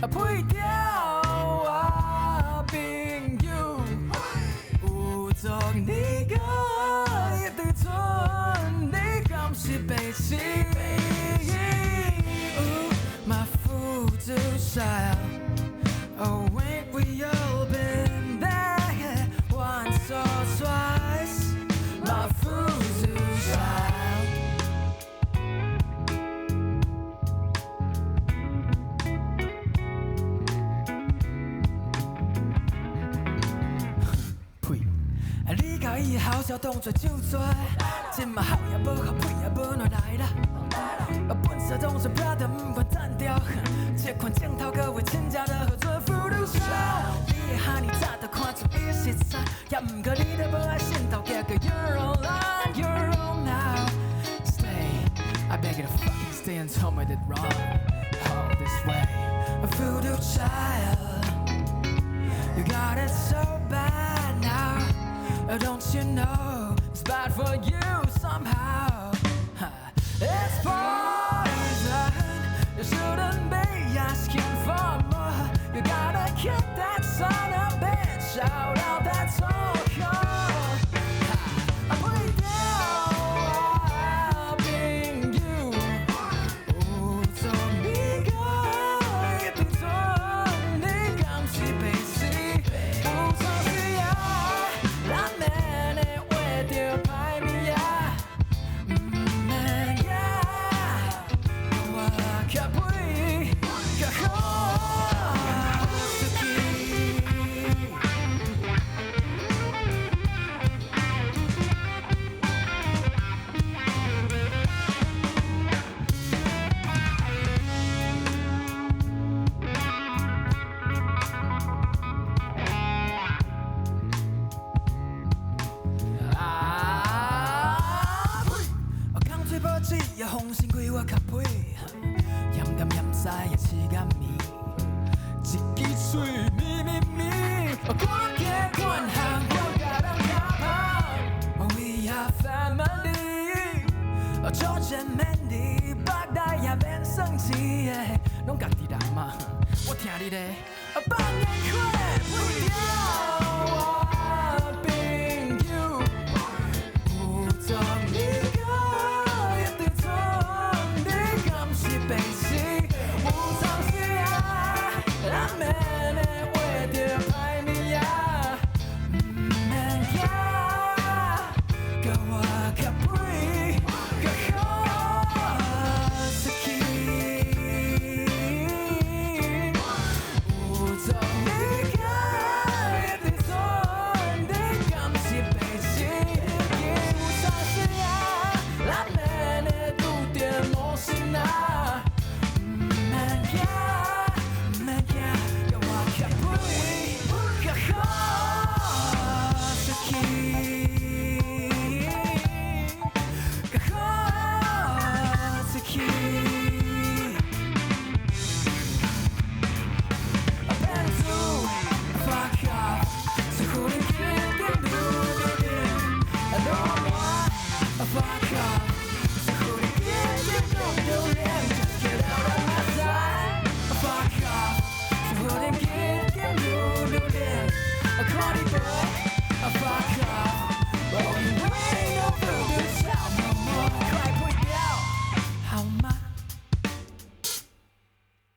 配掉我朋友，有作你个一对船，你敢是白痴？My food child, oh ain't we all been there once or twice? My food child. 呸！你甲伊好笑当作酒醉，今嘛好也无好，屁也无哪来啦？本色总是漂的，不管单调。这款镜头各位亲家的合作服毒Child，你的哈你早就看出伊是啥，也不过你都无爱心头结果 You're online, you're on now. Stay, I beg you to fucking stay and tell me that wrong. All this way, Voodoo Child, you got it so bad now. Don't you know it's bad for you somehow? It's poison. You shouldn't be asking for more. You gotta kick that son of a bitch out of that talk. 风声开我脚背，咸甘咸湿也饲甘面，一支嘴咪咪咪，关键关行我甲人打旁 ，We are family， 做阵免你白带也免生气，拢家己人嘛，我听你的，放眼看不掉。